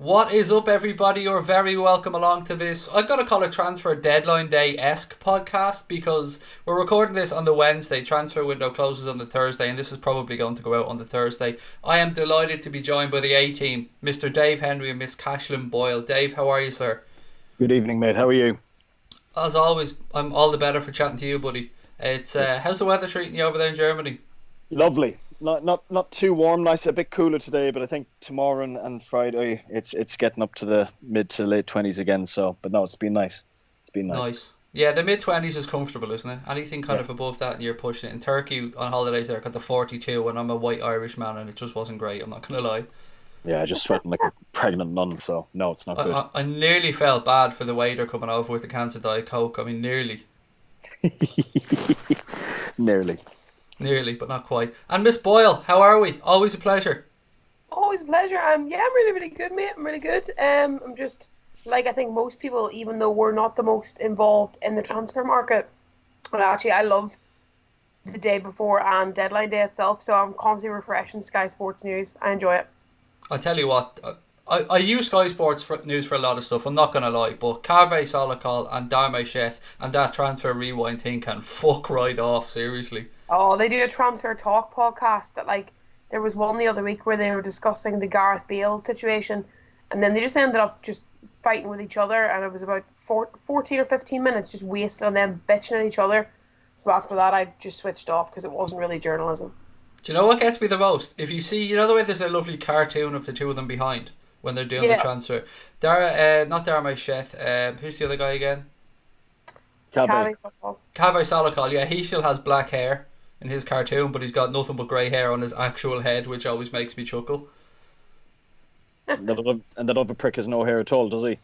What is up, everybody? You're very welcome along to this. I've got to call it Transfer Deadline Day-esque podcast because we're recording this on the Wednesday. Transfer window closes on the Thursday, and this is probably going to go out on the Thursday. I am delighted to be joined by the A-team, Mr. Dave Henry and Miss Cashlin Boyle. Dave, how are you, sir? Good evening, mate. How are you? As always, I'm all the better for chatting to you, buddy. It's how's the weather treating you over there in Germany? Lovely. Not too warm. Nice, a bit cooler today, but I think tomorrow and Friday it's getting up to the mid to late 20s again. So, but no, it's been nice. It's been nice. Nice. Yeah, the mid-20s is comfortable, isn't it? Anything kind Yeah. of above that and you're pushing it. In Turkey on holidays there, I got the 42 and I'm a white Irish man and it just wasn't great, I'm not going to lie. Yeah, just sweating like a pregnant nun. So no, it's not good. I nearly felt bad for the waiter coming over with the cans of Diet Coke. I mean, nearly. Nearly. Nearly, but not quite. And Miss Boyle, how are we? Always a pleasure. Always a pleasure. Yeah, I'm really good, mate. I'm really good. I'm just like I think most people, even though we're not the most involved in the transfer market. But actually, I love the day before and deadline day itself. So I'm constantly refreshing Sky Sports News. I enjoy it. I tell you what, I use Sky Sports News for a lot of stuff, I'm not going to lie, but Kaveh Solokol and Darmay Sheth and that transfer rewind thing can fuck right off, seriously. Oh, they do a transfer talk podcast that there was one the other week where they were discussing the Gareth Bale situation, and then they just ended up just fighting with each other, and it was about 14 or 15 minutes just wasted on them bitching at each other. So after that, I just switched off because it wasn't really journalism. Do you know what gets me the most? If you see, you know the way there's a lovely cartoon of the two of them behind when they're doing the transfer. Not Darmay Sheth. Who's the other guy again? Kaveh. Kaveh Solokol. Yeah, he still has black hair in his cartoon, but he's got nothing but grey hair on his actual head, which always makes me chuckle. And that other prick has no hair at all, does he?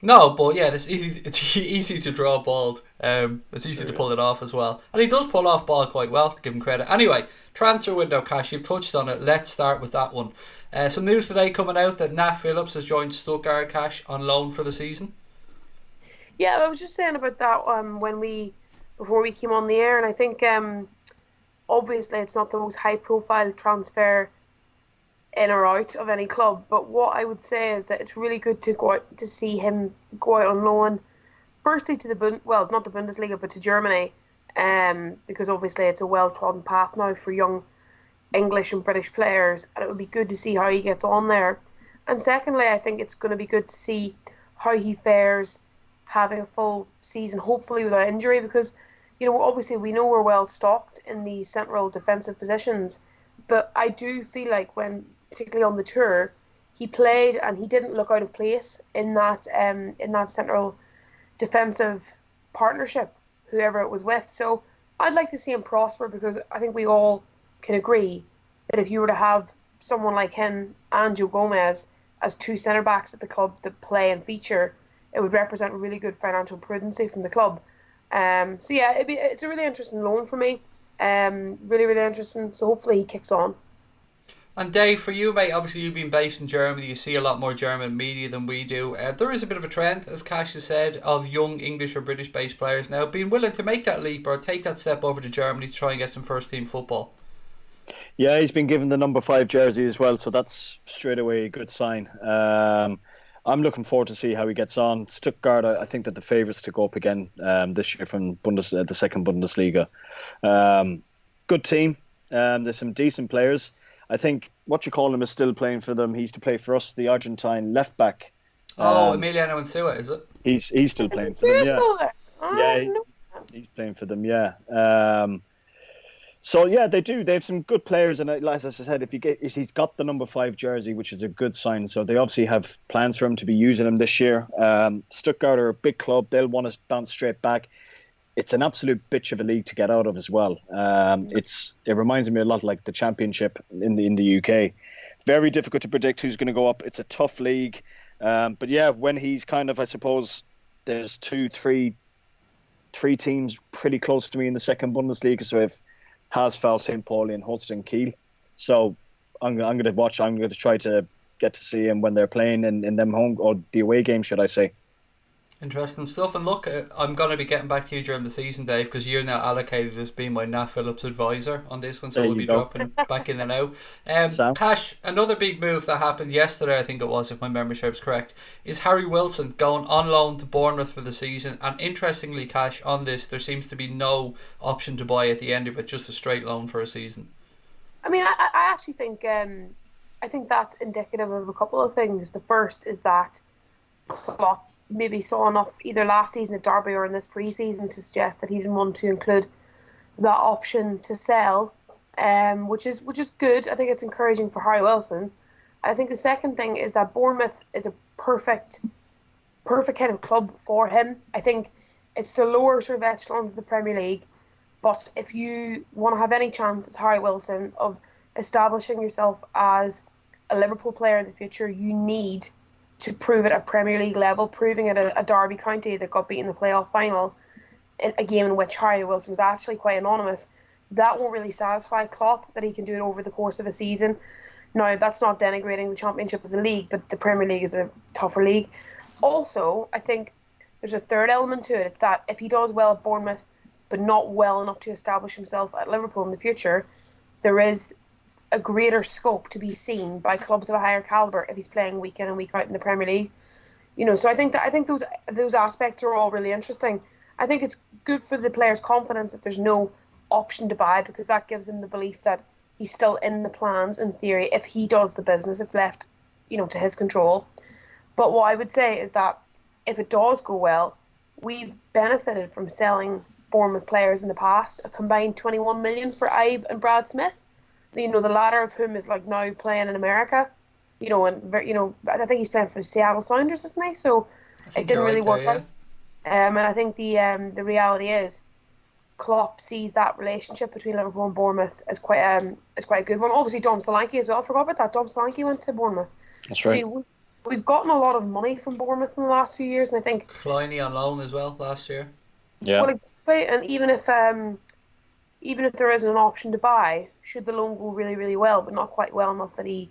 No, but yeah, it's easy to draw bald. It's easy to pull it off as well. And he does pull off bald quite well, to give him credit. Anyway, transfer window, Cash, you've touched on it. Let's start with that one. Some news today coming out that Nat Phillips has joined Stuttgart, Cash, on loan for the season. Yeah, I was just saying about that before we came on the air, and I think obviously it's not the most high profile transfer in or out of any club, but what I would say is that it's really good to go out to see him go out on loan, firstly to not the Bundesliga, but to Germany, because obviously it's a well-trodden path now for young English and British players, and it would be good to see how he gets on there. And secondly, I think it's going to be good to see how he fares having a full season, hopefully without injury, because obviously we know we're well stocked in the central defensive positions, but I do feel like when, particularly on the tour, he played and he didn't look out of place in that central defensive partnership, whoever it was with. So I'd like to see him prosper, because I think we all can agree that if you were to have someone like him and Joe Gomez as two centre backs at the club that play and feature, it would represent really good financial prudency from the club. So yeah, it's a really interesting loan for me. Really interesting. So hopefully he kicks on. And Dave, for you, mate, obviously you've been based in Germany. You see a lot more German media than we do. There is a bit of a trend, as Cash has said, of young English or British-based players now being willing to make that leap or take that step over to Germany to try and get some first-team football. Yeah, he's been given the number 5 jersey as well, so that's straight away a good sign. I'm looking forward to see how he gets on. Stuttgart, I think that the favourites to go up again this year from the second Bundesliga. Good team. There's some decent players. I think what you call him is still playing for them. He used to play for us, the Argentine left back. Emiliano Insua, is it? He's still playing for them. Yeah, he's playing for them. Yeah. So yeah, they do. They have some good players, and as I said, he's got the number 5 jersey, which is a good sign. So they obviously have plans for him to be using him this year. Stuttgart are a big club; they'll want to bounce straight back. It's an absolute bitch of a league to get out of as well. It reminds me a lot like the Championship in the UK. Very difficult to predict who's going to go up. It's a tough league, but yeah, when he's kind of, I suppose, there's three teams pretty close to me in the second Bundesliga. So if Haasfeld, St. Pauli and Holstein Kiel. So I'm going to watch. I'm going to try to get to see him when they're playing in them home or the away game, should I say? Interesting stuff. And look, I'm going to be getting back to you during the season, Dave, because you're now allocated as being my Nat Phillips advisor on this one, so There we'll you be go. dropping back in and out. Sam? Cash, another big move that happened yesterday, I think it was, if my memory serves correct, is Harry Wilson going on loan to Bournemouth for the season. And interestingly, Cash, on this, there seems to be no option to buy at the end of it, just a straight loan for a season. I mean, I actually think I think that's indicative of a couple of things. The first is that Klopp maybe saw enough either last season at Derby or in this pre-season to suggest that he didn't want to include that option to sell, which is good. I think it's encouraging for Harry Wilson. I think the second thing is that Bournemouth is a perfect kind of club for him. I think it's the lower sort of echelons of the Premier League, but if you want to have any chance as Harry Wilson of establishing yourself as a Liverpool player in the future, you need to prove it at Premier League level, proving it at a Derby County that got beaten in the playoff final, in a game in which Harry Wilson was actually quite anonymous. That won't really satisfy Klopp, that he can do it over the course of a season. Now, that's not denigrating the Championship as a league, but the Premier League is a tougher league. Also, I think there's a third element to it. It's that if he does well at Bournemouth, but not well enough to establish himself at Liverpool in the future, there is a greater scope to be seen by clubs of a higher caliber if he's playing week in and week out in the Premier League. So I think those aspects are all really interesting. I think it's good for the player's confidence that there's no option to buy, because that gives him the belief that he's still in the plans in theory. If he does the business, it's left, to his control. But what I would say is that if it does go well, we've benefited from selling Bournemouth players in the past, a combined 21 million for Ibe and Brad Smith. The latter of whom is now playing in America. I think he's playing for Seattle Sounders, isn't he? So it didn't really work out. And I think the reality is, Klopp sees that relationship between Liverpool and Bournemouth as quite a good one. Obviously, Dom Solanke as well. I forgot about that. Dom Solanke went to Bournemouth. That's right. So we've gotten a lot of money from Bournemouth in the last few years, and I think Kleiny on loan as well last year. Yeah. Well, exactly. And even if there isn't an option to buy, should the loan go really, really well, but not quite well enough that he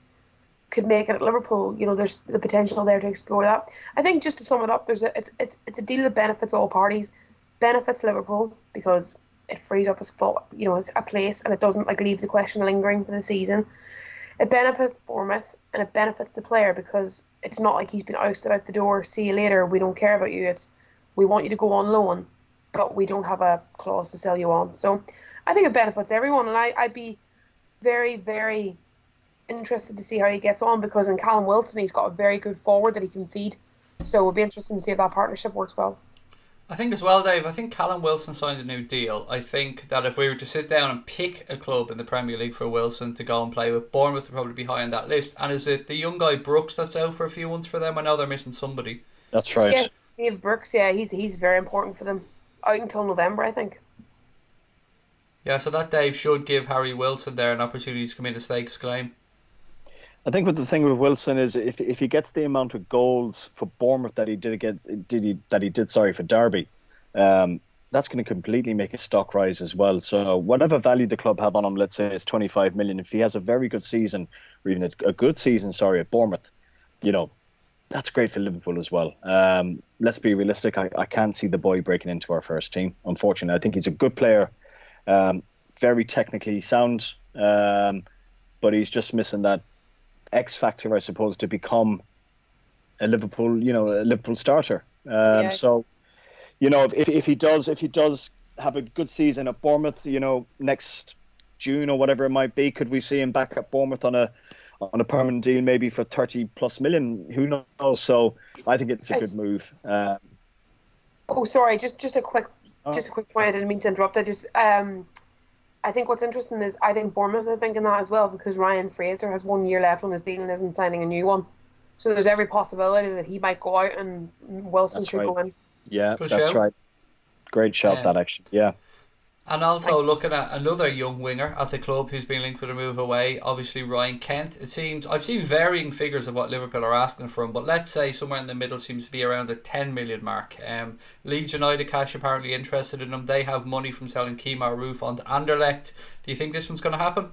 could make it at Liverpool, there's the potential there to explore that. I think, just to sum it up, it's a deal that benefits all parties. Benefits Liverpool because it frees up a place, and it doesn't leave the question lingering for the season. It benefits Bournemouth, and it benefits the player because it's not like he's been ousted out the door. See you later. We don't care about you. It's we want you to go on loan, but we don't have a clause to sell you on. So I think it benefits everyone, and I'd be very, very interested to see how he gets on, because in Callum Wilson he's got a very good forward that he can feed. So it would be interesting to see if that partnership works well. I think as well, Dave, I think Callum Wilson signed a new deal. I think that if we were to sit down and pick a club in the Premier League for Wilson to go and play with, Bournemouth would probably be high on that list. And is it the young guy Brooks that's out for a few months for them? I know they're missing somebody. That's right. Yes, Steve Brooks, yeah, he's very important for them. Out until November, I think. Yeah, so that, Dave, should give Harry Wilson there an opportunity to come in and stakes claim. I think the thing with Wilson is if he gets the amount of goals for Bournemouth that he did for Derby, that's going to completely make his stock rise as well. So whatever value the club have on him, let's say it's 25 million. If he has a very good season, or even a good season, at Bournemouth, that's great for Liverpool as well. Let's be realistic. I can't see the boy breaking into our first team. Unfortunately, I think he's a good player, very technically sound, but he's just missing that X factor, I suppose, to become a Liverpool starter. So, if he does have a good season at Bournemouth, next June or whatever it might be, could we see him back at Bournemouth on a permanent deal, maybe for 30+ million? Who knows? So I think it's a good move. Sorry, just a quick point. I didn't mean to interrupt. I think what's interesting is I think Bournemouth are thinking that as well, because Ryan Fraser has 1 year left on his deal and isn't signing a new one. So there's every possibility that he might go out and Wilson should go in. Yeah, that's right. Great shout, that actually. Yeah. And also looking at another young winger at the club who's been linked with a move away, obviously Ryan Kent. It seems I've seen varying figures of what Liverpool are asking for him, but let's say somewhere in the middle seems to be around the 10 million mark. Leeds United cash apparently interested in him. They have money from selling Kemar Roof onto Anderlecht. Do you think this one's going to happen?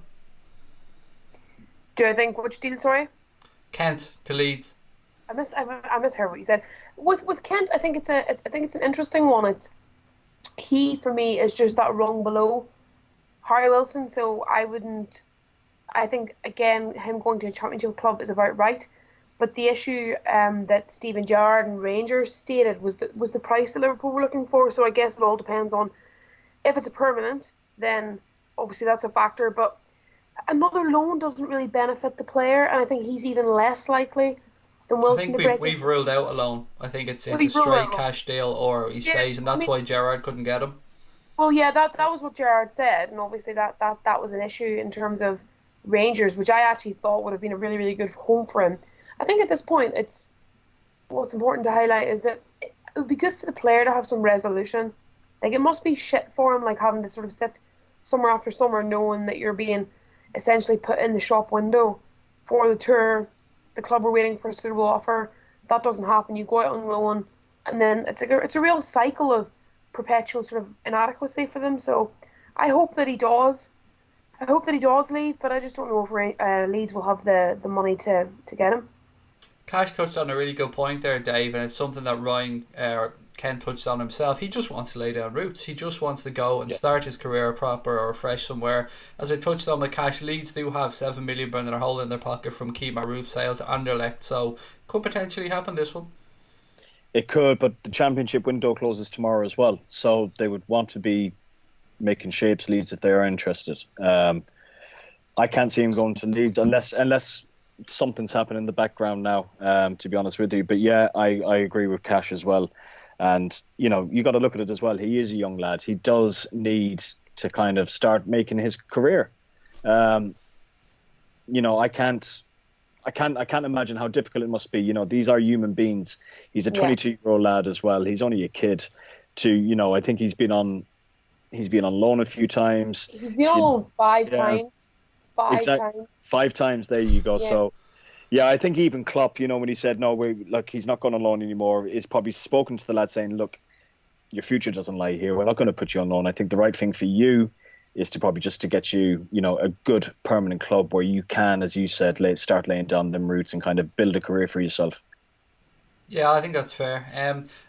Do I think which deal? Sorry, Kent to Leeds. I misheard what you said. With Kent, I think it's an interesting one. He for me is just that rung below Harry Wilson. So I think again him going to a championship club is about right. But the issue that Stephen Gerrard and Rangers stated was the price that Liverpool were looking for. So I guess it all depends on if it's a permanent, then obviously that's a factor. But another loan doesn't really benefit the player, and I think he's even less likely than I Wilson think to break we've it. ruled out a loan. I think it's a We've ruled straight out. cash deal or he stays, Yes, and I that's mean, why Gerrard couldn't get him. well, yeah, that was what Gerrard said, and obviously that was an issue in terms of Rangers, which I actually thought would have been a really, really good home for him. I think at this point, what's important to highlight is that it would be good for the player to have some resolution. Like, it must be shit for him, like having to sort of sit summer after summer knowing that you're being essentially put in the shop window for the tour. The club are waiting for a suitable offer. That doesn't happen. You go out on loan, and then it's a real cycle of perpetual sort of inadequacy for them. So I hope that he does. I hope that he does leave, but I just don't know if Leeds will have the money to get him. Cash touched on a really good point there, Dave, and it's something that Ryan Ken touched on himself. He just wants to lay down roots. He just wants to go and start his career proper or fresh somewhere. As I touched on with Cash, Leeds do have 7 million burning a hole in their pocket from Kemar Roof sale to Anderlecht, so could potentially happen this one. It could, but the championship window closes tomorrow as well, so they would want to be making shapes Leeds if they are interested. I can't see him going to Leeds unless something's happening in the background now, to be honest with you. But yeah, I agree with Cash as well. And, you got to look at it as well. He is a young lad. He does need to kind of start making his career. I can't imagine how difficult it must be. These are human beings. He's a 22-year-old lad as well. He's only a kid. I think he's been on loan a few times. He's been on loan five times. Times. 5 times. There you go. Yeah. So, yeah, I think even Klopp, when he said no, he's not going on loan anymore, is probably spoken to the lad saying, look, your future doesn't lie here. We're not going to put you on loan. I think the right thing for you is to probably just to get you, a good permanent club where you can, as you said, start laying down them roots and kind of build a career for yourself. Yeah, I think that's fair.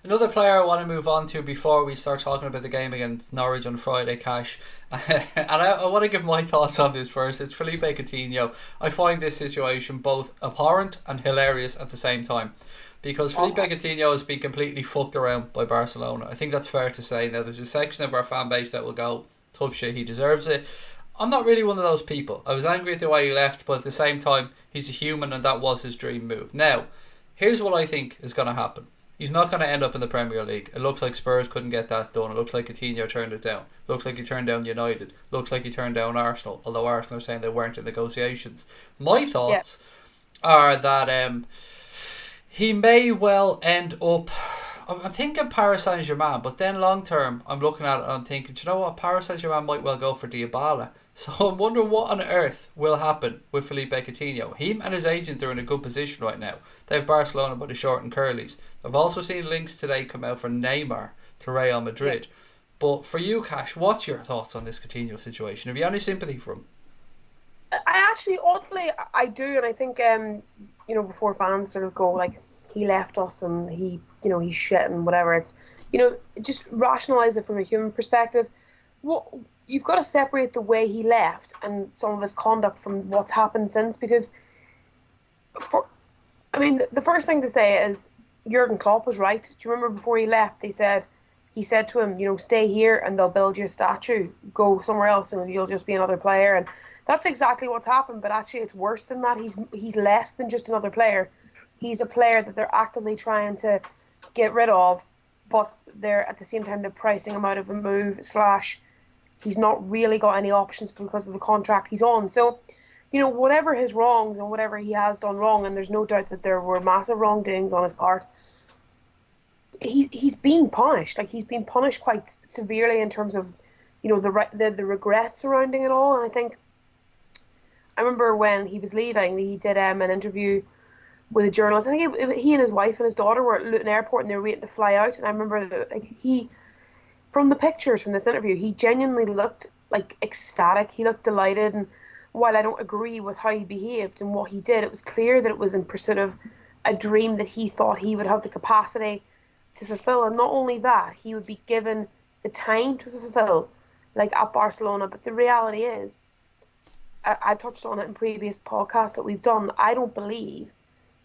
Another player I want to move on to before we start talking about the game against Norwich on Friday, Cash, and I want to give my thoughts on this first. It's Philippe Coutinho. I find this situation both abhorrent and hilarious at the same time, because Philippe Coutinho has been completely fucked around by Barcelona. I think that's fair to say. Now, there's a section of our fan base that will go, tough shit, he deserves it. I'm not really one of those people. I was angry at the way he left, but at the same time, he's a human and that was his dream move. Now, here's what I think is going to happen. He's not going to end up in the Premier League. It looks like Spurs couldn't get that done. It looks like Coutinho turned it down. It looks like he turned down United. It looks like he turned down Arsenal, although Arsenal are saying they weren't in negotiations. My thoughts are that he may well end up... I'm thinking Paris Saint-Germain, but then long term, I'm looking at it and I'm thinking, do you know what? Paris Saint-Germain might well go for Dybala. So I'm wondering what on earth will happen with Philippe Coutinho. Him and his agent are in a good position right now. They have Barcelona by the short and curlies. I've also seen links today come out for Neymar to Real Madrid. But for you, Cash, what's your thoughts on this Coutinho situation? Have you any sympathy for him? I actually, oddly, I do, and I think, before fans sort of go like, he left us and he's shit and whatever, it's, just rationalise it from a human perspective. You've got to separate the way he left and some of his conduct from what's happened since, because the first thing to say is Jurgen Klopp was right. Do you remember before he left, he said to him, stay here and they'll build you a statue. Go somewhere else and you'll just be another player. And that's exactly what's happened, but actually it's worse than that. He's less than just another player. He's a player that they're actively trying to get rid of, but they're at the same time they're pricing him out of a move / he's not really got any options because of the contract he's on. So, whatever his wrongs and whatever he has done wrong, and there's no doubt that there were massive wrongdoings on his part, he's being punished. Like, he's been punished quite severely in terms of, the regret surrounding it all. And I remember when he was leaving, he did an interview with a journalist. I think he and his wife and his daughter were at Luton Airport and they were waiting to fly out. And I remember that, from the pictures from this interview, he genuinely looked like ecstatic. He looked delighted, and while I don't agree with how he behaved and what he did, it was clear that it was in pursuit of a dream that he thought he would have the capacity to fulfill. And not only that, he would be given the time to fulfill, like at Barcelona. But the reality is, I've touched on it in previous podcasts that we've done, I don't believe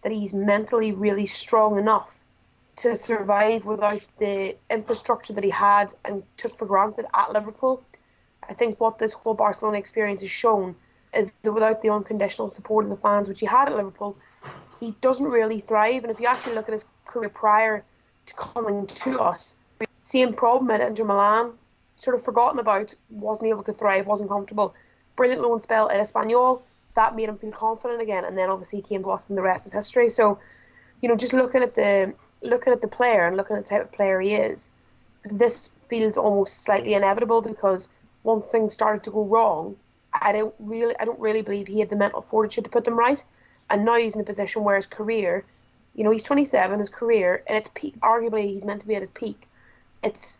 that he's mentally really strong enough to survive without the infrastructure that he had and took for granted at Liverpool. I think what this whole Barcelona experience has shown is that without the unconditional support of the fans, which he had at Liverpool, he doesn't really thrive. And if you actually look at his career prior to coming to us, same problem at Inter Milan, sort of forgotten about, wasn't able to thrive, wasn't comfortable. Brilliant loan spell at Espanyol, that made him feel confident again, and then obviously he came to us and the rest is history. So, just looking at the player and looking at the type of player he is, this feels almost slightly inevitable, because once things started to go wrong, I don't really believe he had the mental fortitude to put them right. And now he's in a position where his career, he's 27, his career, and its peak, arguably he's meant to be at his peak. It's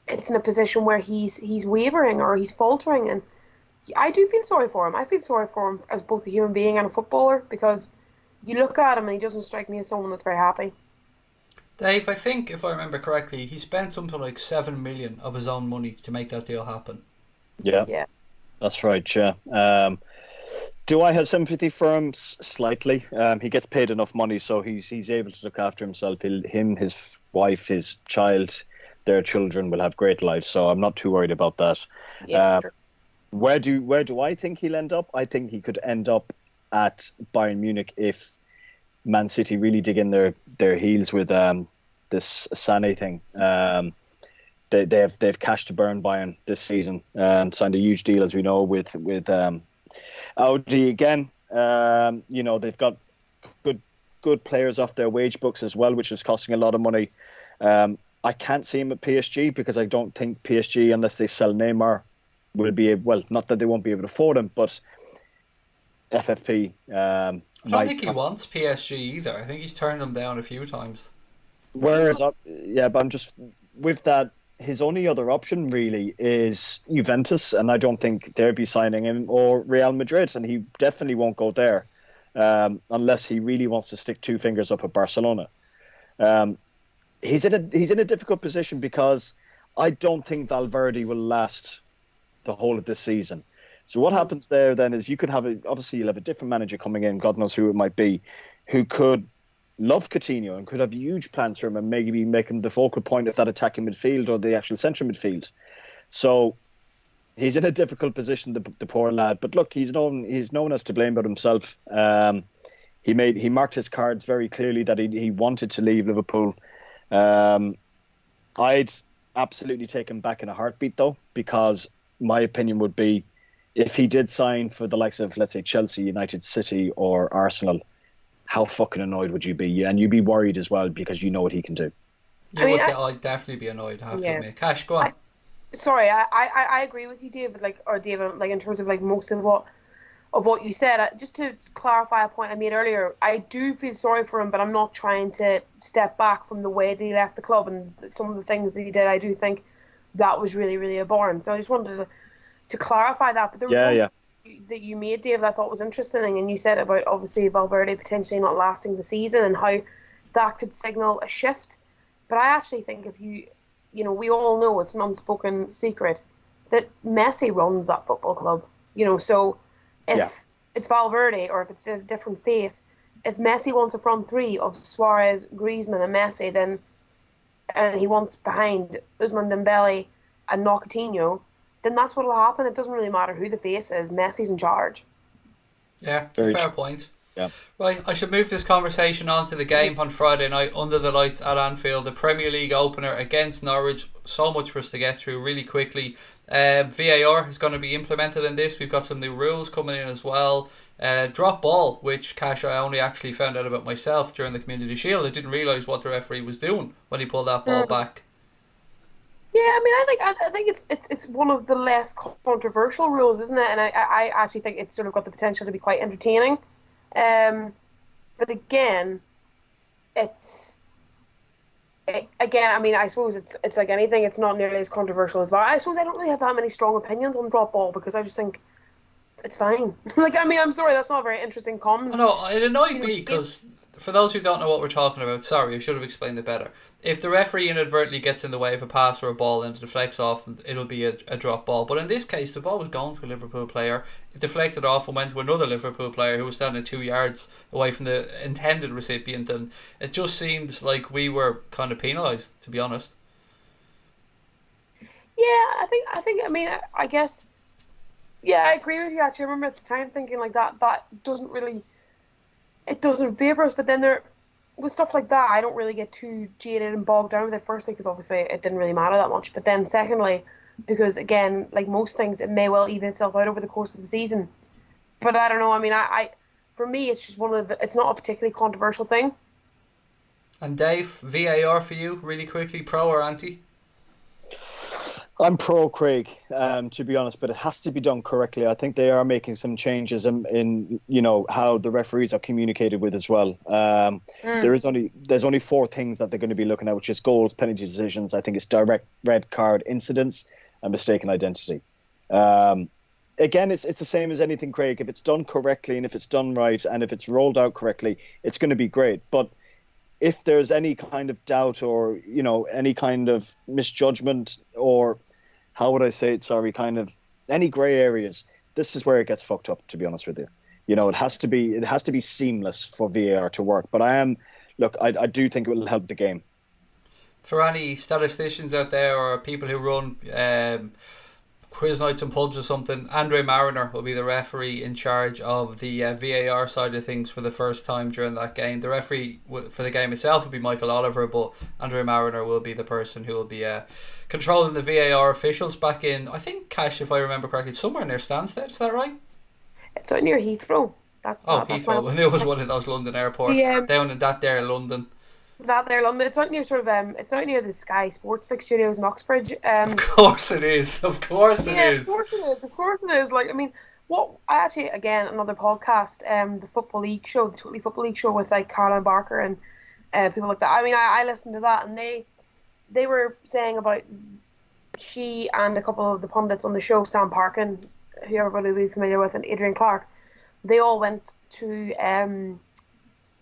in a position where he's wavering or he's faltering, and I do feel sorry for him. I feel sorry for him as both a human being and a footballer, because you look at him and he doesn't strike me as someone that's very happy. Dave, I think if I remember correctly, he spent something like 7 million of his own money to make that deal happen. Yeah. That's right, yeah. Do I have sympathy for him? Slightly. He gets paid enough money, so he's able to look after himself. His wife, his child, their children will have great lives, so I'm not too worried about that. Yeah, sure. Where do I think he'll end up? I think he could end up at Bayern Munich if Man City really dig in their heels with this Sané thing. They've cash to burn Bayern this season. Signed a huge deal, as we know, with Audi again. They've got good players off their wage books as well, which is costing a lot of money. I can't see him at PSG, because I don't think PSG, unless they sell Neymar, will be not that they won't be able to afford him, but FFP. I don't think he wants PSG either. I think he's turned them down a few times. But I'm just with that. His only other option really is Juventus, and I don't think they'll be signing him, or Real Madrid, and he definitely won't go there unless he really wants to stick two fingers up at Barcelona. He's in a difficult position, because I don't think Valverde will last the whole of this season. So what happens there then is you'll have a different manager coming in, God knows who it might be, who could love Coutinho and could have huge plans for him and maybe make him the focal point of that attacking midfield or the actual central midfield. So he's in a difficult position, the poor lad. But look, he's known as to blame but himself. He marked his cards very clearly that he wanted to leave Liverpool. I'd absolutely take him back in a heartbeat, though, because my opinion would be, if he did sign for the likes of, let's say, Chelsea, United, City, or Arsenal, how fucking annoyed would you be? And you'd be worried as well, because you know what he can do. I'd definitely be annoyed, I have to admit. Cash, go on. I agree with you, David. David, in terms of most of what you said. Just to clarify a point I made earlier, I do feel sorry for him, but I'm not trying to step back from the way that he left the club and some of the things that he did. I do think that was really, really abhorrent. So I just wanted to clarify that. But there was that you made, Dave, that I thought was interesting, and you said about obviously Valverde potentially not lasting the season and how that could signal a shift. But I actually think if we all know, it's an unspoken secret that Messi runs that football club. So if it's Valverde or if it's a different face, if Messi wants a front three of Suarez, Griezmann, and Messi, then and he wants behind Ousmane Dembele and not Coutinho, then that's what will happen. It doesn't really matter who the face is. Messi's in charge. Yeah, it's a fair point. Yeah. Right, I should move this conversation on to the game on Friday night under the lights at Anfield, the Premier League opener against Norwich. So much for us to get through really quickly. VAR is going to be implemented in this. We've got some new rules coming in as well. Drop ball, which, Cash, I only actually found out about myself during the Community Shield. I didn't realise what the referee was doing when he pulled that ball back. Yeah, I think it's one of the less controversial rules, isn't it? And I actually think it's sort of got the potential to be quite entertaining. But again, I suppose it's like anything. It's not nearly as controversial as VAR. I suppose I don't really have that many strong opinions on drop ball, because I just think it's fine. I'm sorry, that's not a very interesting comment. I know, it annoyed me because for those who don't know what we're talking about, sorry, I should have explained it better. If the referee inadvertently gets in the way of a pass or a ball and it deflects off, it'll be a drop ball. But in this case, the ball was going to a Liverpool player. It deflected off and went to another Liverpool player who was standing 2 yards away from the intended recipient. And it just seemed like we were kind of penalised, to be honest. Yeah, I mean, I guess, yeah, I agree with you, actually. I remember at the time thinking like that doesn't really, it doesn't favour us, but then with stuff like that, I don't really get too jaded and bogged down with it, firstly, because obviously it didn't really matter that much, but then secondly, because again, like most things, it may well even itself out over the course of the season. But I don't know, I mean, I for me, it's just it's not a particularly controversial thing. And Dave, VAR for you, really quickly, pro or anti? I'm pro Craig, to be honest, but it has to be done correctly. I think they are making some changes in how the referees are communicated with as well. There's only 4 things that they're going to be looking at, which is goals, penalty decisions. I think it's direct red card incidents and mistaken identity. Again, it's the same as anything, Craig. If it's done correctly and if it's done right and if it's rolled out correctly, it's going to be great. But if there's any kind of doubt or, any kind of misjudgment or, how would I say it, kind of any grey areas, this is where it gets fucked up, to be honest with you. It has to be seamless for VAR to work. But I do think it will help the game. For any statisticians out there or people who run quiz nights and pubs or something, Andre Mariner will be the referee in charge of the VAR side of things for the first time during that game. The referee for the game itself will be Michael Oliver, but Andre Mariner will be the person who will be controlling the VAR officials back in, I think, Cash, if I remember correctly, somewhere near Stansted, is that right? It's out near Heathrow. Heathrow. I knew it was one of those London airports. Down in that there London. That there, London. It's not near it's not near the Sky Sports studios in Oxbridge. Of course it is. Of course it is. Of course it is. Like, I mean, again, another podcast, the Football League show, the Totally Football League show with like Caroline Barker and people like that. I mean, I listened to that and they were saying about she and a couple of the pundits on the show, Sam Parkin, who everybody will be familiar with, and Adrian Clark. They all went to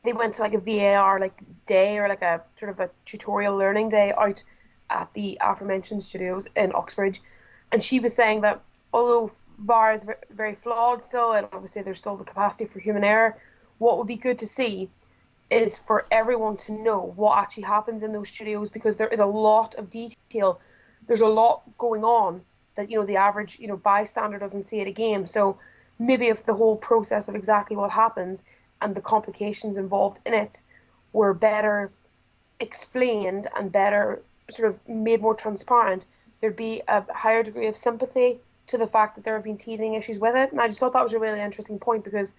like a VAR like day or like a sort of a tutorial learning day out at the aforementioned studios in Oxbridge, and she was saying that although VAR is very flawed still, and obviously there's still the capacity for human error, what would be good to see is for everyone to know what actually happens in those studios, because there is a lot of detail. There's a lot going on that the average bystander doesn't see at a game. So maybe if the whole process of exactly what happens and the complications involved in it were better explained and better sort of made more transparent, there'd be a higher degree of sympathy to the fact that there have been teething issues with it. And I just thought that was a really interesting point, because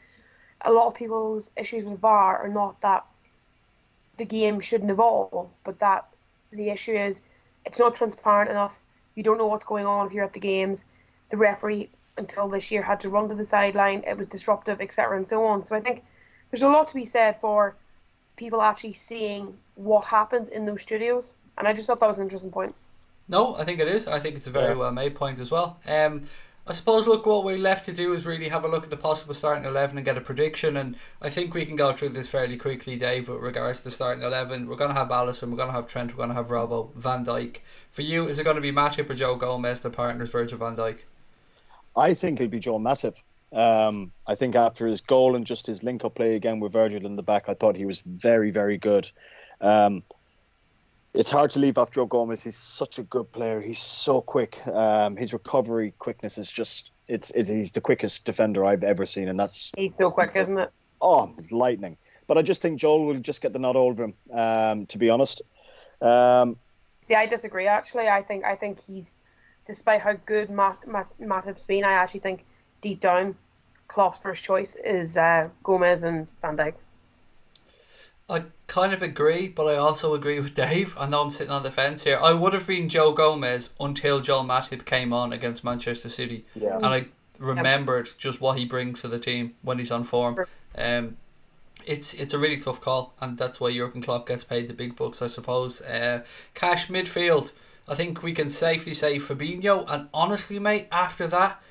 a lot of people's issues with VAR are not that the game shouldn't evolve, but that the issue is it's not transparent enough. You don't know what's going on if you're at the games. The referee, until this year, had to run to the sideline. It was disruptive, etc. and so on. So I think there's a lot to be said for people actually seeing what happens in those studios. And I just thought that was an interesting point. No, I think it is. I think it's a very well made point as well. I suppose, look, what we're left to do is really have a look at the possible starting 11 and get a prediction. And I think we can go through this fairly quickly, Dave, with regards to the starting 11. We're going to have Alisson, we're going to have Trent, we're going to have Robbo, Van Dijk. For you, is it going to be Matip or Joe Gomez, the partners, Virgil van Dijk? I think it'll be Joe Matip. I think after his goal and just his link-up play again with Virgil in the back, I thought he was very, very good. It's hard to leave off Joe Gomez. He's such a good player. He's so quick. His recovery quickness is just he's the quickest defender I've ever seen, and he's so quick, isn't it? Oh, it's lightning. But I just think Joel will just get the nod over him, to be honest. See, I disagree, actually. I think he's, despite how good Matip's been, I actually think deep down Klopp's first choice is Gomez and Van Dijk. I kind of agree, but I also agree with Dave. I know I'm sitting on the fence here. I would have been Joe Gomez until Joel Matip came on against Manchester City. Yeah. And I remembered just what he brings to the team when he's on form. It's a really tough call, and that's why Jurgen Klopp gets paid the big bucks, I suppose. Cash midfield, I think we can safely say Fabinho, and honestly, mate, after that,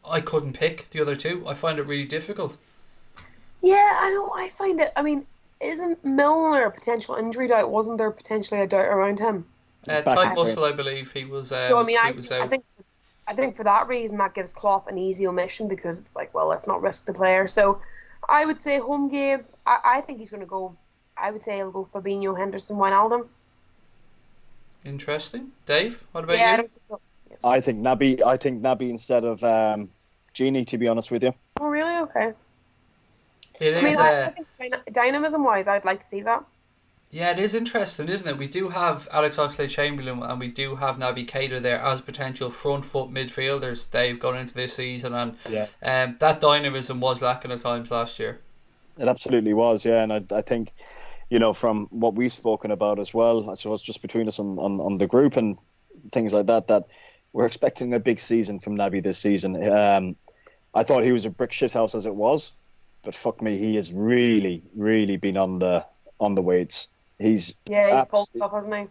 I couldn't pick the other two. I find it really difficult. Yeah, I know. I find it, I mean, isn't Milner a potential injury doubt? Wasn't there potentially a doubt around him? He's back Tight in training. muscle, I believe he was. So I mean, He was I out. think for that reason that gives Klopp an easy omission because it's like, well, let's not risk the player. So I would say home game. I think he's going to go. I would say he'll go Fabinho, Henderson, Wijnaldum. Interesting, Dave. What about Yeah, I you? don't think so. Yes. I think Naby. I think Naby instead of Genie. To be honest with you. Oh, really? Okay. It I mean, is. I think dynamism-wise, I'd like to see that. Yeah, it is interesting, isn't it? We do have Alex Oxlade-Chamberlain and we do have Naby Keita there as potential front foot midfielders, Dave, going into this season, and that dynamism was lacking at times last year. It absolutely was, yeah, and I think, from what we've spoken about as well, I suppose just between us on the group and things like that, that we're expecting a big season from Naby this season. I thought he was a brick shithouse as it was, but fuck me, he has really, really been on the weights. He's pulled up, hasn't he?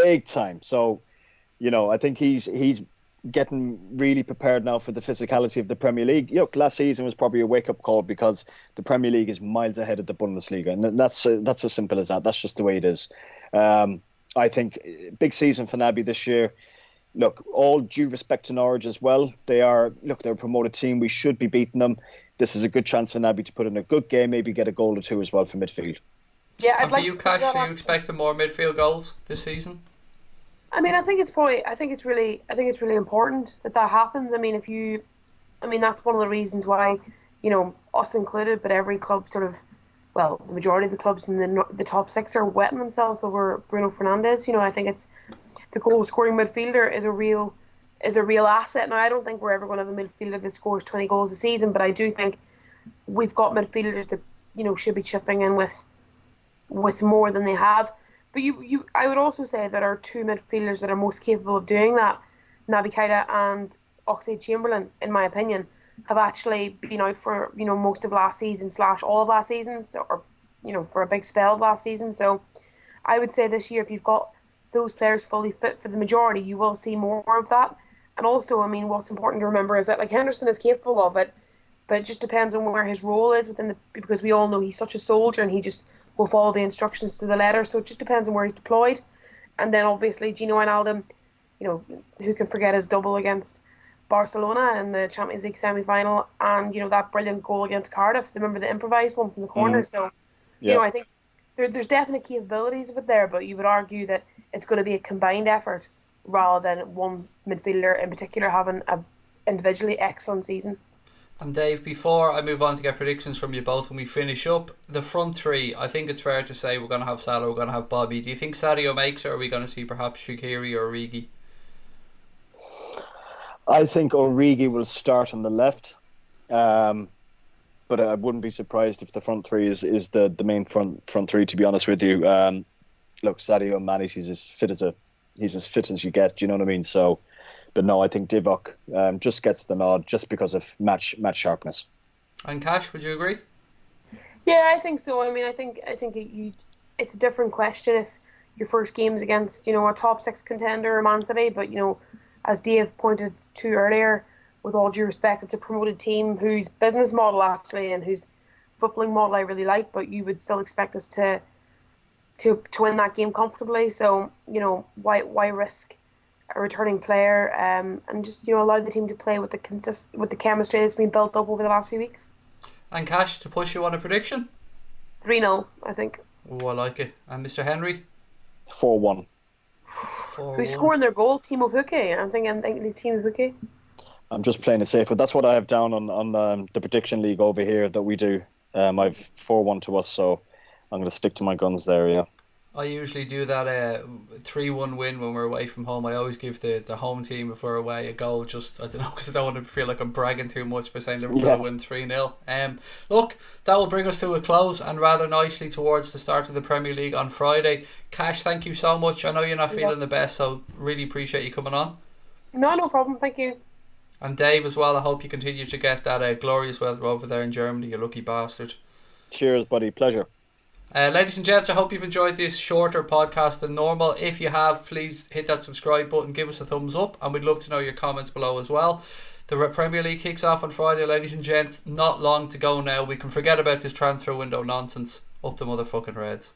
big time. So, I think he's getting really prepared now for the physicality of the Premier League. Last season was probably a wake up call because the Premier League is miles ahead of the Bundesliga, and that's as simple as that. That's just the way it is. I think big season for Naby this year. Look, all due respect to Norwich as well. They're a promoted team. We should be beating them. This is a good chance for Naby to put in a good game, maybe get a goal or two as well for midfield. Yeah, and for you, Cash, are you expecting more midfield goals this season? I mean, I think it's really important that happens. I mean, that's one of the reasons why, us included, but every club the majority of the clubs in the top six are wetting themselves over Bruno Fernandes. I think it's the goal scoring midfielder is a real asset. Now, I don't think we're ever going to have a midfielder that scores 20 goals a season, but I do think we've got midfielders that should be chipping in with more than they have. But I would also say that our two midfielders that are most capable of doing that, Naby Keita and Oxlade-Chamberlain, in my opinion, have actually been out for most of last season / all of last season, or for a big spell of last season. So I would say this year, if you've got those players fully fit for the majority, you will see more of that. And also, I mean, what's important to remember is that Henderson is capable of it, but it just depends on where his role is because we all know he's such a soldier and he just will follow the instructions to the letter. So it just depends on where he's deployed. And then obviously Gino Wijnaldum, who can forget his double against Barcelona in the Champions League semi-final, and that brilliant goal against Cardiff. Remember the improvised one from the corner. So I think there's definite capabilities of it there, but you would argue that it's going to be a combined effort rather than one midfielder in particular having a individually excellent season. And Dave, before I move on to get predictions from you both when we finish up, the front three, I think it's fair to say we're going to have Salah, we're going to have Bobby. Do you think Sadio makes it, or are we going to see perhaps Shaqiri or Origi? I think Origi will start on the left, but I wouldn't be surprised if the front three is the main front three, to be honest with you. Look, Sadio Mane, he's as fit as you get, do you know what I mean? So, but no, I think Divock just gets the nod just because of match sharpness. And Cash, would you agree? Yeah, I think so. I mean, I think it's a different question if your first game's against a top six contender, Man City, but as Dave pointed to earlier, with all due respect, it's a promoted team whose business model actually and whose footballing model I really like, but you would still expect us to win that game comfortably. So why risk a returning player and just allow the team to play with the chemistry that's been built up over the last few weeks. And Cash, to push you on a prediction? 3-0, I think. Oh, I like it. And Mr. Henry? 4-1. Who's scoring their goal? Timo Pukki. I'm thinking Timo Pukki. I'm just playing it safe, but that's what I have down on the prediction league over here that we do. I've 4-1 to us, so I'm going to stick to my guns there, yeah. I usually do that 3-1 win when we're away from home. I always give the home team, if we're away, a goal. Just, I don't know, because I don't want to feel like I'm bragging too much by saying Liverpool will win 3-0. Look, that will bring us to a close and rather nicely towards the start of the Premier League on Friday. Cash, thank you so much. I know you're not feeling the best, so really appreciate you coming on. No problem. Thank you. And Dave as well, I hope you continue to get that glorious weather over there in Germany, you lucky bastard. Cheers, buddy. Pleasure. Ladies and gents, I hope you've enjoyed this shorter podcast than normal. If you have, please hit that subscribe button, give us a thumbs up, and we'd love to know your comments below as well. The Premier League kicks off on Friday, ladies and gents. Not long to go now. We can forget about this transfer window nonsense. Up the motherfucking Reds.